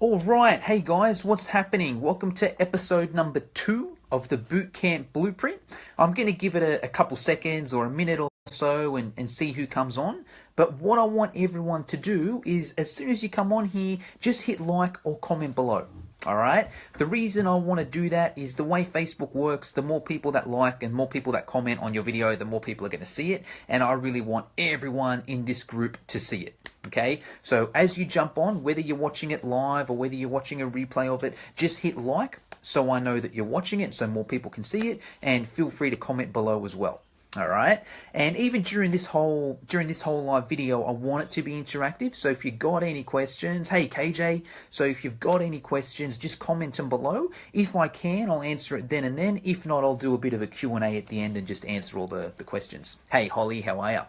All right, hey guys, what's happening? Welcome to episode number 2 of the Bootcamp Blueprint. I'm going to give it a couple seconds or a minute or so and see who comes on. But what I want everyone to do is, as soon as you come on here, just hit like or comment below. All right. The reason I want to do that is the way Facebook works. The more people that like and more people that comment on your video, the more people are going to see it. And I really want everyone in this group to see it. Okay. So as you jump on, whether you're watching it live or whether you're watching a replay of it, just hit like so I know that you're watching it so more people can see it, and feel free to comment below as well. All right, and even during this whole live video, I want it to be interactive. So if you got any questions, hey KJ, so if you've got any questions, just comment them below. If I can, I'll answer it then and then. If not, I'll do a bit of a Q&A at the end and just answer all the questions. Hey Holly, how are you?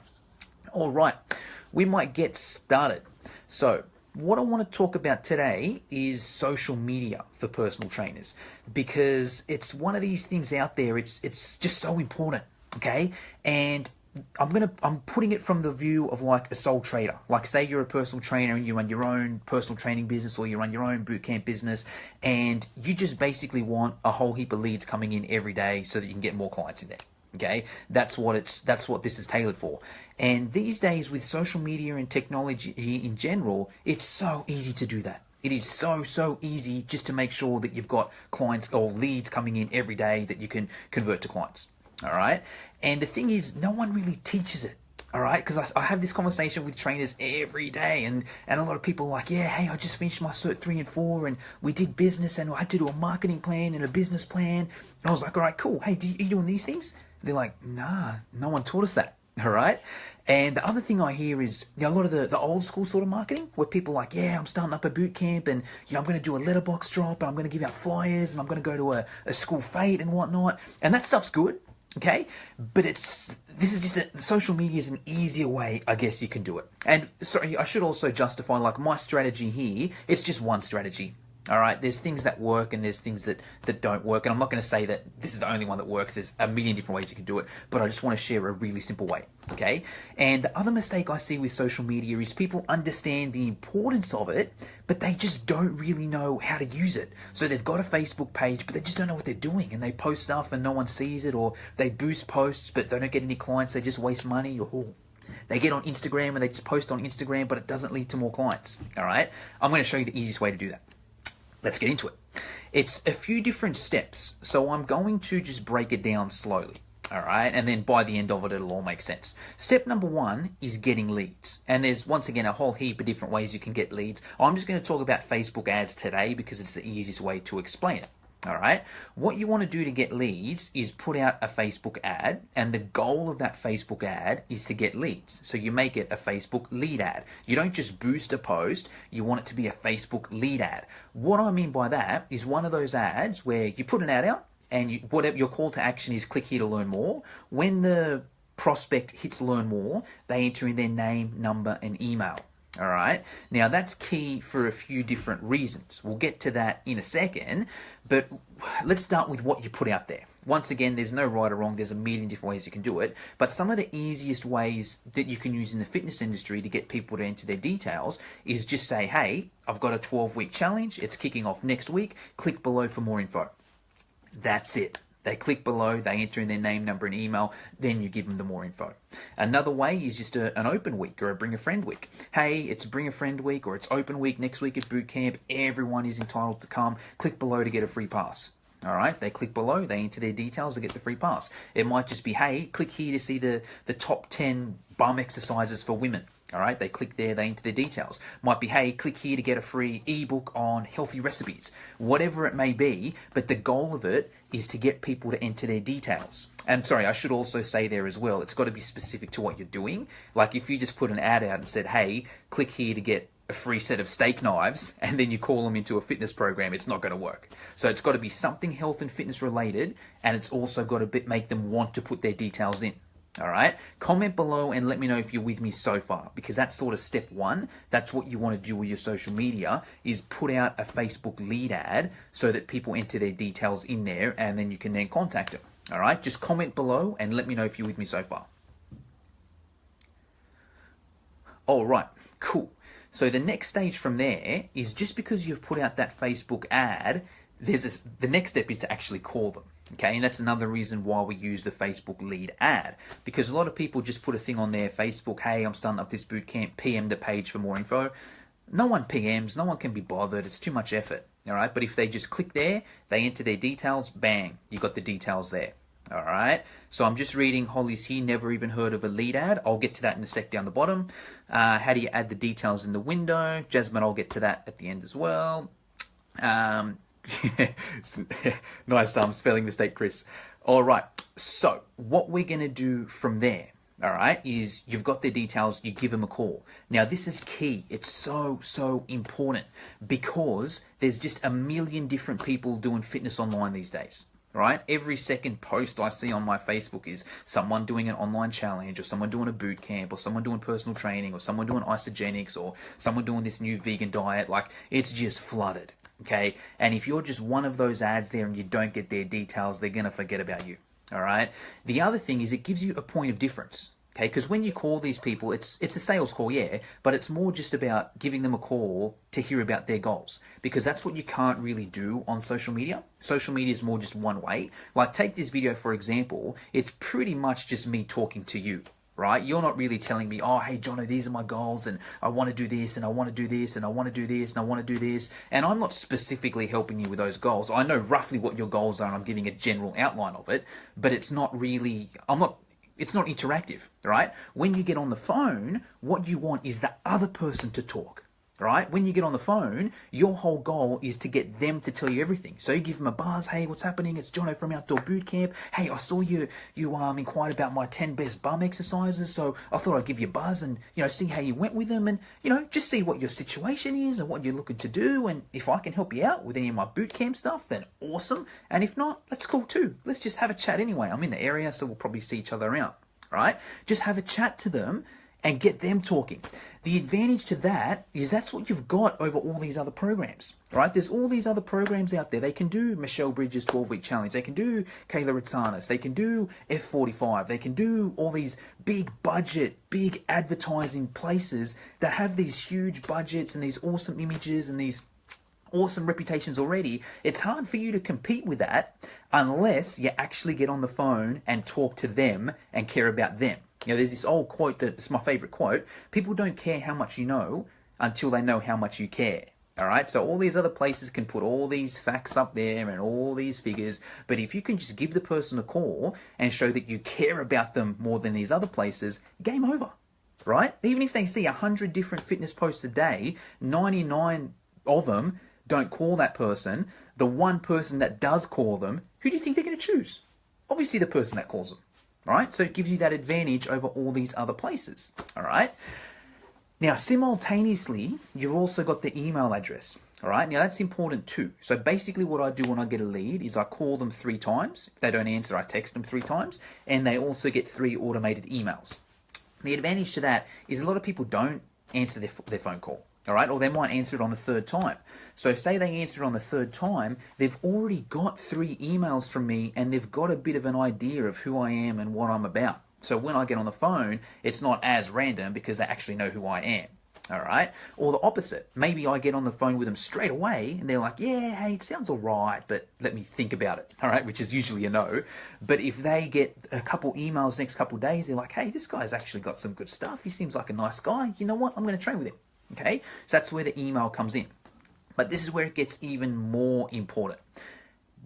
All right, we might get started. So what I want to talk about today is social media for personal trainers, because it's one of these things out there. It's just so important. Okay, and I'm putting it from the view of like a sole trader. Like, say you're a personal trainer and you run your own personal training business, or you run your own bootcamp business, and you just basically want a whole heap of leads coming in every day so that you can get more clients in there. Okay, that's what this is tailored for. And these days with social media and technology in general, it's so easy to do that. It is so easy just to make sure that you've got clients or leads coming in every day that you can convert to clients. All right. And the thing is, no one really teaches it. All right. Because I have this conversation with trainers every day, and a lot of people are like, yeah, hey, I just finished my Cert 3 and 4 and we did business and I had to do a marketing plan and a business plan. And I was like, all right, cool. Hey, are you doing these things? They're like, nah, no one taught us that. All right. And the other thing I hear is, a lot of the old school sort of marketing where people are like, yeah, I'm starting up a boot camp and I'm going to do a letterbox drop and I'm going to give out flyers and I'm going to go to a school fete and whatnot. And that stuff's good. Okay, but this is just social media is an easier way, I guess you can do it. And sorry, I should also justify, like, my strategy here, it's just one strategy. All right, there's things that work and there's things that don't work. And I'm not going to say that this is the only one that works. There's a million different ways you can do it, but I just want to share a really simple way. Okay. And the other mistake I see with social media is people understand the importance of it, but they just don't really know how to use it. So they've got a Facebook page, but they just don't know what they're doing, and they post stuff and no one sees it, or they boost posts, but they don't get any clients. They just waste money, or they get on Instagram and they just post on Instagram, but it doesn't lead to more clients. All right. I'm going to show you the easiest way to do that. Let's get into it. It's a few different steps, so I'm going to just break it down slowly. All right, and then by the end of it, it'll all make sense. Step number 1 is getting leads. And there's, once again, a whole heap of different ways you can get leads. I'm just going to talk about Facebook ads today because it's the easiest way to explain it. All right, what you want to do to get leads is put out a Facebook ad, and the goal of that Facebook ad is to get leads. So you make it a Facebook lead ad. You don't just boost a post, you want it to be a Facebook lead ad. What I mean by that is one of those ads where you put an ad out and whatever your call to action is, click here to learn more. When the prospect hits learn more, they enter in their name, number, and email. All right. Now that's key for a few different reasons. We'll get to that in a second, but let's start with what you put out there. Once again, there's no right or wrong. There's a million different ways you can do it, but some of the easiest ways that you can use in the fitness industry to get people to enter their details is just say, hey, I've got a 12-week challenge. It's kicking off next week. Click below for more info. That's it. They click below, they enter in their name, number, and email, then you give them the more info. Another way is just an open week or a bring a friend week. Hey, it's bring a friend week or it's open week next week at Bootcamp. Everyone is entitled to come. Click below to get a free pass. All right, they click below, they enter their details to get the free pass. It might just be, hey, click here to see the top 10 bum exercises for women. All right, they click there, they enter their details. Might be, hey, click here to get a free ebook on healthy recipes. Whatever it may be, but the goal of it is to get people to enter their details. And sorry, I should also say there as well, it's got to be specific to what you're doing. Like if you just put an ad out and said, hey, click here to get a free set of steak knives, and then you call them into a fitness program, it's not going to work. So it's got to be something health and fitness related, and it's also got to make them want to put their details in. All right, comment below and let me know if you're with me so far, because that's sort of step 1. That's what you want to do with your social media, is put out a Facebook lead ad so that people enter their details in there, and then you can then contact them. All right, just comment below and let me know if you're with me so far. All right, cool. So the next stage from there is, just because you've put out that Facebook ad, the next step is to actually call them. Okay, and that's another reason why we use the Facebook lead ad, because a lot of people just put a thing on their Facebook, hey, I'm starting up this boot camp, PM the page for more info. No one PMs, no one can be bothered, it's too much effort. All right, but if they just click there, they enter their details, bang, you got the details there. All right, so I'm just reading Holly's here, never even heard of a lead ad. I'll get to that in a sec down the bottom. How do you add the details in the window? Jasmine, I'll get to that at the end as well. Nice spelling mistake, Chris. All right, so what we're going to do from there, all right, is you've got their details, you give them a call. Now, this is key. It's so important, because there's just a million different people doing fitness online these days. Right? Every second post I see on my Facebook is someone doing an online challenge, or someone doing a boot camp, or someone doing personal training, or someone doing isogenics, or someone doing this new vegan diet. Like, it's just flooded. Okay? And if you're just one of those ads there and you don't get their details, they're going to forget about you. All right? The other thing is, it gives you a point of difference. Okay, because when you call these people, it's a sales call, yeah, but it's more just about giving them a call to hear about their goals, because that's what you can't really do on social media. Social media is more just one way. Like, take this video, for example. It's pretty much just me talking to you, right? You're not really telling me, oh, hey, Jono, these are my goals, and I want to do this, and I want to do this, and I want to do this, and I want to do this. And I'm not specifically helping you with those goals. I know roughly what your goals are, and I'm giving a general outline of it, but it's not really, it's not interactive, right? When you get on the phone, what you want is the other person to talk, right? When you get on the phone, your whole goal is to get them to tell you everything. So you give them a buzz. Hey, what's happening? It's Jono from Outdoor Bootcamp. Hey, I saw you inquired about my 10 best bum exercises, so I thought I'd give you a buzz and, see how you went with them, and, just see what your situation is and what you're looking to do. And if I can help you out with any of my bootcamp stuff, then awesome. And if not, that's cool too. Let's just have a chat anyway. I'm in the area, so we'll probably see each other around, right? Just have a chat to them and get them talking. The advantage to that is that's what you've got over all these other programs, right? There's all these other programs out there. They can do Michelle Bridges' 12-week challenge. They can do Kayla Ritsanis. They can do F45. They can do all these big budget, big advertising places that have these huge budgets and these awesome images and these awesome reputations already. It's hard for you to compete with that unless you actually get on the phone and talk to them and care about them. There's this old quote that's my favorite quote. People don't care how much you know until they know how much you care. All right, so all these other places can put all these facts up there and all these figures, but if you can just give the person a call and show that you care about them more than these other places, game over, right? Even if they see 100 different fitness posts a day, 99 of them don't call that person. The one person that does call them, who do you think they're going to choose? Obviously the person that calls them, right? So it gives you that advantage over all these other places, all right? Now, simultaneously, you've also got the email address, all right? Now, that's important too. So basically what I do when I get a lead is I call them 3 times. If they don't answer, I text them 3 times, and they also get 3 automated emails. The advantage to that is a lot of people don't answer their phone call. All right, or they might answer it on the 3rd time. So say they answer it on the 3rd time, they've already got 3 emails from me, and they've got a bit of an idea of who I am and what I'm about. So when I get on the phone, it's not as random because they actually know who I am. All right, or the opposite. Maybe I get on the phone with them straight away, and they're like, yeah, hey, it sounds all right, but let me think about it. All right, which is usually a no. But if they get a couple emails next couple days, they're like, hey, this guy's actually got some good stuff. He seems like a nice guy. You know what? I'm going to train with him. Okay, so that's where the email comes in. But this is where it gets even more important.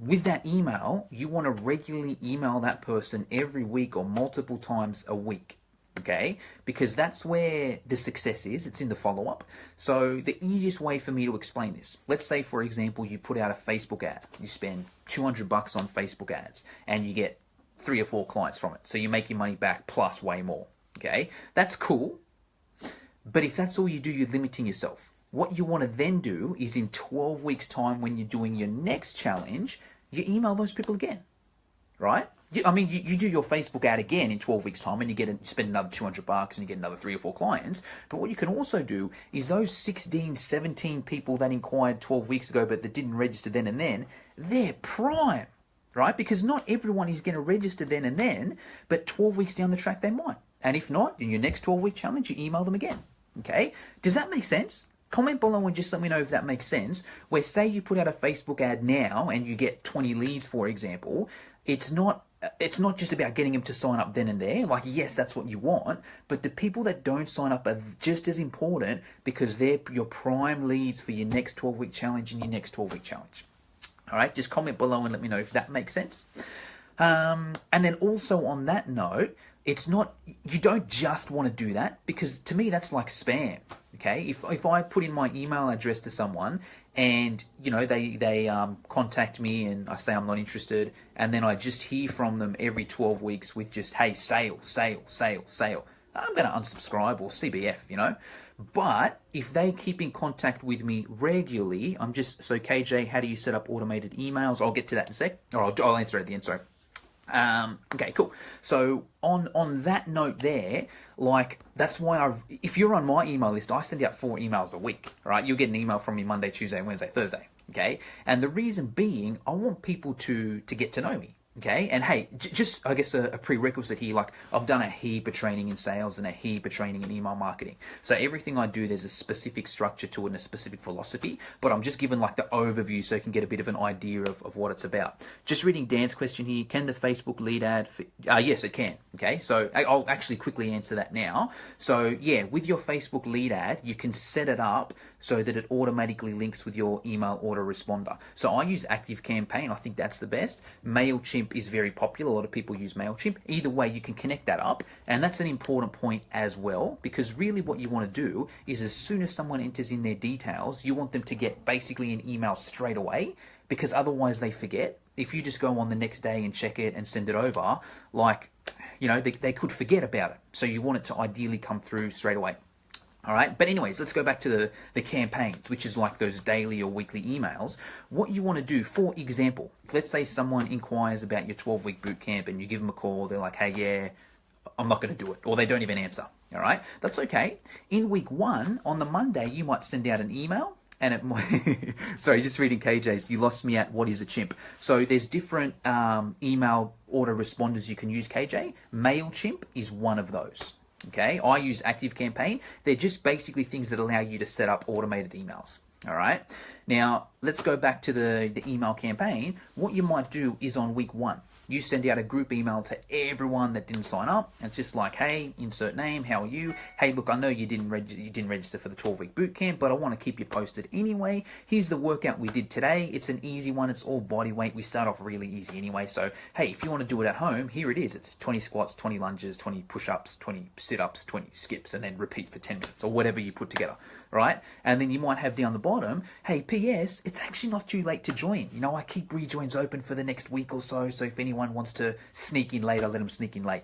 With that email, you want to regularly email that person every week or multiple times a week. Okay, because that's where the success is. It's in the follow-up. So the easiest way for me to explain this, let's say, for example, you put out a Facebook ad. You spend $200 on Facebook ads and you get 3 or 4 clients from it. So you make your money back plus way more. Okay, that's cool. But if that's all you do, you're limiting yourself. What you want to then do is in 12 weeks' time, when you're doing your next challenge, you email those people again, right? You do your Facebook ad again in 12 weeks' time, and you spend another $200 and you get another 3 or 4 clients. But what you can also do is those 16, 17 people that inquired 12 weeks ago but that didn't register then and then, they're prime, right? Because not everyone is going to register then and then, but 12 weeks down the track they might. And if not, in your next 12-week challenge, you email them again. Okay, does that make sense? Comment below and just let me know if that makes sense. Where say you put out a Facebook ad now and you get 20 leads, for example, it's not just about getting them to sign up then and there. Like, yes, that's what you want, but the people that don't sign up are just as important because they're your prime leads for your next 12-week challenge and your next 12-week challenge. All right, just comment below and let me know if that makes sense. And then also on that note, you don't just want to do that, because to me that's like spam. Okay, if I put in my email address to someone and they contact me and I say I'm not interested, and then I just hear from them every 12 weeks with just, hey, sale, I'm going to unsubscribe or CBF, But if they keep in contact with me regularly, so KJ, how do you set up automated emails? I'll get to that in a sec, or I'll answer it at the end, sorry. Okay, cool. So on that note there, like, that's why if you're on my email list, I send out 4 emails a week, right? You'll get an email from me Monday, Tuesday, Wednesday, Thursday, okay? And the reason being, I want people to get to know me. Okay, and hey, just I guess a prerequisite here, like I've done a heap of training in sales and a heap of training in email marketing. So everything I do, there's a specific structure to it and a specific philosophy, but I'm just giving like the overview so you can get a bit of an idea of what it's about. Just reading Dan's question here, can the Facebook lead ad, yes it can, okay? So I'll actually quickly answer that now. So yeah, with your Facebook lead ad, you can set it up so that it automatically links with your email autoresponder. So I use ActiveCampaign, I think that's the best. MailChimp is very popular, a lot of people use MailChimp. Either way, you can connect that up, and that's an important point as well, because really what you want to do is as soon as someone enters in their details, you want them to get basically an email straight away, because otherwise they forget. If you just go on the next day and check it and send it over, like, they could forget about it. So you want it to ideally come through straight away. All right, but anyways, let's go back to the campaigns, which is like those daily or weekly emails. What you want to do, for example, let's say someone inquires about your 12-week bootcamp and you give them a call, they're like, hey, yeah, I'm not going to do it, or they don't even answer. All right, that's okay. In week 1, on the Monday, you might send out an email, and it might, sorry, just reading KJ's, you lost me at what is a chimp. So there's different email autoresponders you can use, KJ. MailChimp is one of those. Okay, I use ActiveCampaign. They're just basically things that allow you to set up automated emails. All right, now let's go back to the email campaign. What you might do is on week 1, you send out a group email to everyone that didn't sign up. It's just like, hey, insert name, how are you? Hey, look, I know you didn't register for the 12-week bootcamp, but I want to keep you posted anyway. Here's the workout we did today. It's an easy one. It's all body weight. We start off really easy anyway. So, hey, if you want to do it at home, here it is. It's 20 squats, 20 lunges, 20 push-ups, 20 sit-ups, 20 skips, and then repeat for 10 minutes or whatever you put together, right? And then you might have down the bottom, hey, P.S., it's actually not too late to join. I keep rejoins open for the next week or so, so if anyone wants to sneak in later, let them sneak in late.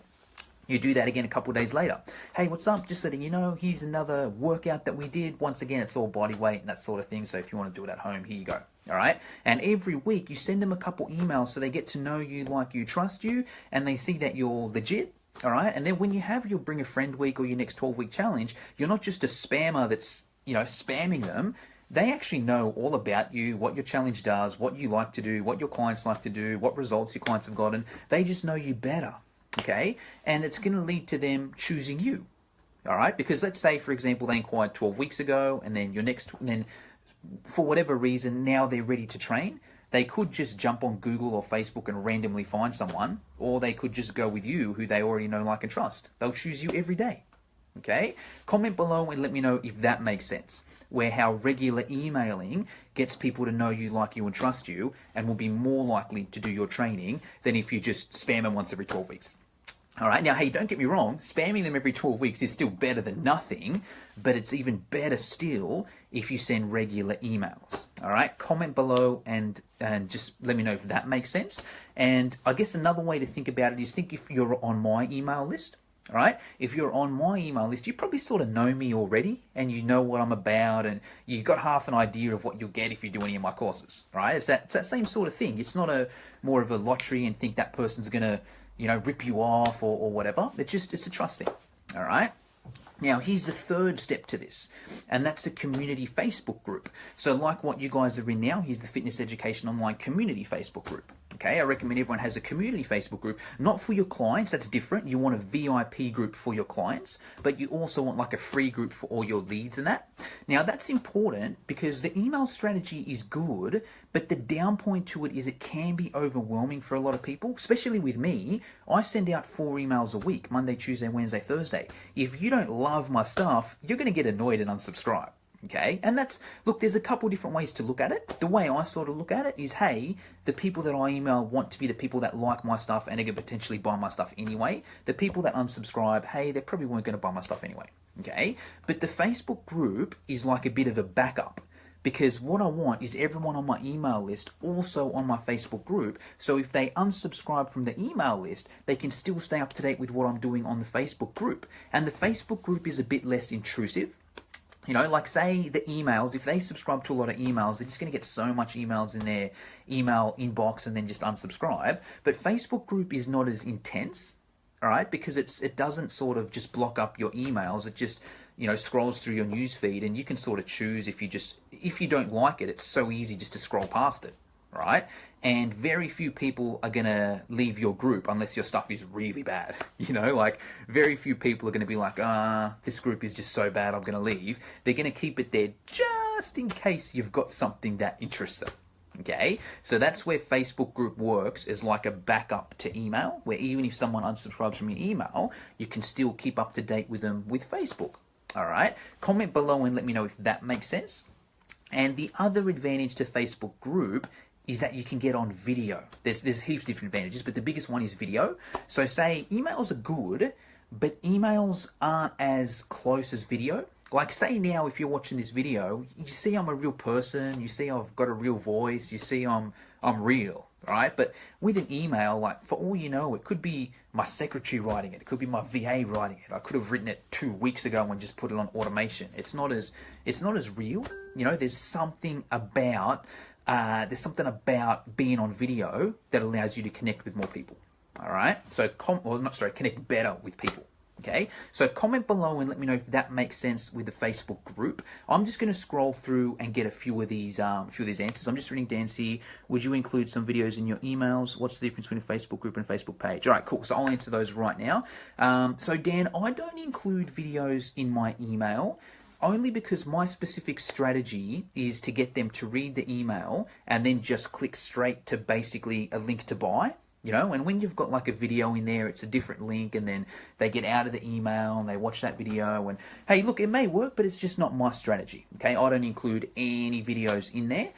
You do that again a couple of days later. Hey, what's up? Just letting you know, here's another workout that we did. Once again, it's all body weight and that sort of thing. So if you want to do it at home, here you go. All right. And every week you send them a couple emails so they get to know you, like you, trust you, and they see that you're legit. All right. And then when you have your Bring a Friend week or your next 12-week challenge, you're not just a spammer that's, spamming them. They actually know all about you, what your challenge does, what you like to do, what your clients like to do, what results your clients have gotten. They just know you better, okay? And it's going to lead to them choosing you, all right? Because let's say, for example, they inquired 12 weeks ago, and then then for whatever reason, now they're ready to train. They could just jump on Google or Facebook and randomly find someone, or they could just go with you, who they already know, like, and trust. They'll choose you every day. Okay, comment below and let me know if that makes sense, where how regular emailing gets people to know you, like you, and trust you, and will be more likely to do your training than if you just spam them once every 12 weeks. All right, now, hey, don't get me wrong, spamming them every 12 weeks is still better than nothing, but it's even better still if you send regular emails. All right, comment below and just let me know if that makes sense. And I guess another way to think about it is think if you're on my email list. All right, if you're on my email list, you probably sort of know me already, and you know what I'm about, and you've got half an idea of what you'll get if you do any of my courses. All right, it's that same sort of thing. It's not more of a lottery and think that person's gonna rip you off or whatever. It's a trust thing. All right. Now, here's the third step to this, and that's a community Facebook group. So like what you guys are in now, here's the Fitness Education Online Community Facebook group. Okay, I recommend everyone has a community Facebook group, not for your clients, that's different. You want a VIP group for your clients, but you also want like a free group for all your leads and that. Now, that's important because the email strategy is good, but the down point to it is it can be overwhelming for a lot of people, especially with me. I send out 4 emails a week, Monday, Tuesday, Wednesday, Thursday. If you don't love my stuff, you're going to get annoyed and unsubscribe. Okay, and that's, look, there's a couple different ways to look at it. The way I sort of look at it is, hey, the people that I email want to be the people that like my stuff and are going to potentially buy my stuff anyway. The people that unsubscribe, hey, they probably weren't going to buy my stuff anyway. Okay, but the Facebook group is like a bit of a backup, because what I want is everyone on my email list also on my Facebook group. So if they unsubscribe from the email list, they can still stay up to date with what I'm doing on the Facebook group. And the Facebook group is a bit less intrusive. You know, like say the emails, if they subscribe to a lot of emails, they're just going to get so much emails in their email inbox and then just unsubscribe. But Facebook group is not as intense, all right, because it doesn't sort of just block up your emails. It just, you know, scrolls through your news feed, and you can sort of choose if you don't like it, it's so easy just to scroll past it, right? And very few people are going to leave your group unless your stuff is really bad. You know, like very few people are going to be like, this group is just so bad, I'm going to leave. They're going to keep it there just in case you've got something that interests them. Okay, so that's where Facebook group works, as like a backup to email, where even if someone unsubscribes from your email, you can still keep up to date with them with Facebook. All right, comment below and let me know if that makes sense. And the other advantage to Facebook group is that you can get on video. There's heaps of different advantages, but the biggest one is video. So say emails are good, but emails aren't as close as video. Like say now, if you're watching this video, you see I'm a real person, you see I've got a real voice, you see I'm real, right? But with an email, like for all you know, it could be my secretary writing it, it could be my VA writing it. I could have written it 2 weeks ago and just put it on automation. It's not as real. You know, there's something about being on video that allows you to connect with more people. All right, so connect better with people. Okay, so comment below and let me know if that makes sense with the Facebook group. I'm just going to scroll through and get a few of these answers. I'm just reading Dancy. Would you include some videos in your emails? What's the difference between a Facebook group and a Facebook page? All right, cool. So I'll answer those right now. So Dan, I don't include videos in my email, only because my specific strategy is to get them to read the email and then just click straight to basically a link to buy. You know, and when you've got like a video in there, it's a different link, and then they get out of the email and they watch that video, and hey, look, it may work, but it's just not my strategy. Okay, I don't include any videos in there.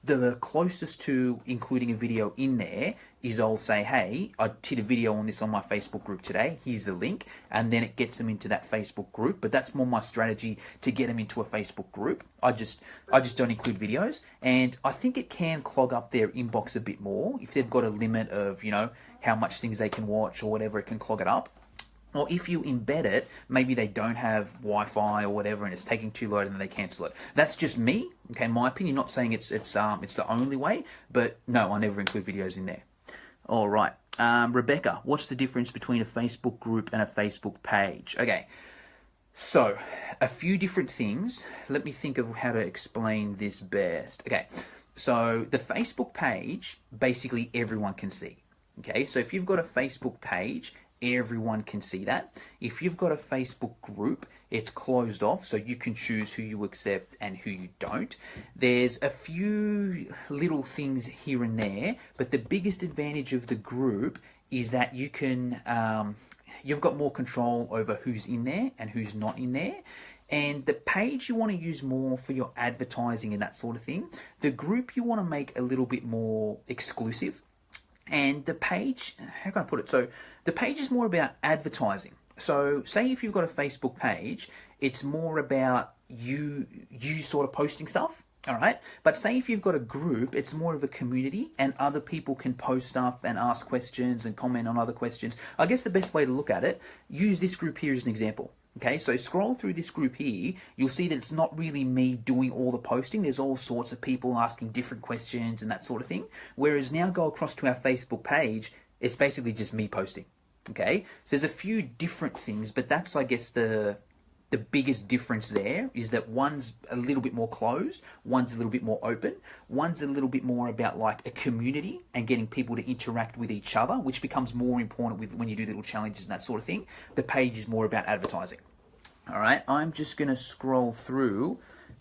The closest to including a video in there is I'll say, hey, I did a video on this on my Facebook group today. Here's the link, and then it gets them into that Facebook group. But that's more my strategy to get them into a Facebook group. I just don't include videos, and I think it can clog up their inbox a bit more if they've got a limit of, you know, how much things they can watch or whatever. It can clog it up. Or if you embed it, maybe they don't have Wi-Fi or whatever, and it's taking too long, and then they cancel it. That's just me, okay? My opinion. Not saying it's the only way, but no, I never include videos in there. All right, Rebecca, what's the difference between a Facebook group and a Facebook page? Okay, so a few different things. Let me think of how to explain this best. Okay, so the Facebook page, basically everyone can see. Okay, so if you've got a Facebook page, everyone can see that. If you've got a Facebook group, it's closed off, so you can choose who you accept and who you don't. There's a few little things here and there, but the biggest advantage of the group is that you can, you've got more control over who's in there and who's not in there. And the page you want to use more for your advertising and that sort of thing. The group you want to make a little bit more exclusive. And the page, how can I put it? So the page is more about advertising. So say if you've got a Facebook page, it's more about you sort of posting stuff, all right? But say if you've got a group, it's more of a community, and other people can post stuff and ask questions and comment on other questions. I guess the best way to look at it, use this group here as an example. Okay, so scroll through this group here, you'll see that it's not really me doing all the posting. There's all sorts of people asking different questions and that sort of thing. Whereas now go across to our Facebook page, it's basically just me posting. Okay, so there's a few different things, but that's, I guess, the the biggest difference there is that one's a little bit more closed, one's a little bit more open, one's a little bit more about like a community and getting people to interact with each other, which becomes more important with when you do little challenges and that sort of thing. The page is more about advertising. All right, I'm just going to scroll through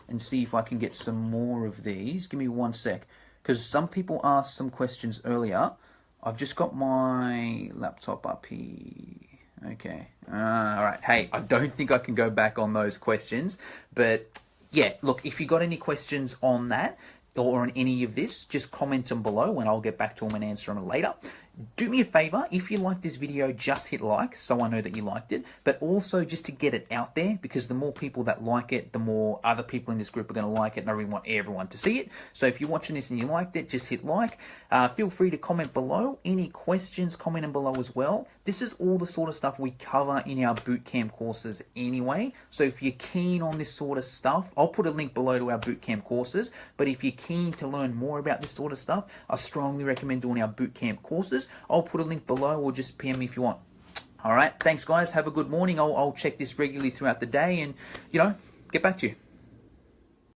and see if I can get some more of these. Give me one sec, because some people asked some questions earlier. I've just got my laptop up here. Okay. All right. Hey, I don't think I can go back on those questions, but yeah, look, if you got any questions on that or on any of this, just comment them below and I'll get back to them and answer them later. Do me a favor, if you like this video, just hit like so I know that you liked it, but also just to get it out there, because the more people that like it, the more other people in this group are going to like it, and I really want everyone to see it. So if you're watching this and you liked it, just hit like. Feel free to comment below. Any questions, comment them below as well. This is all the sort of stuff we cover in our bootcamp courses anyway. So if you're keen on this sort of stuff, I'll put a link below to our bootcamp courses, but if you're keen to learn more about this sort of stuff, I strongly recommend doing our bootcamp courses. I'll put a link below, or just PM me if you want. All right, thanks guys. Have a good morning. I'll check this regularly throughout the day and, you know, get back to you.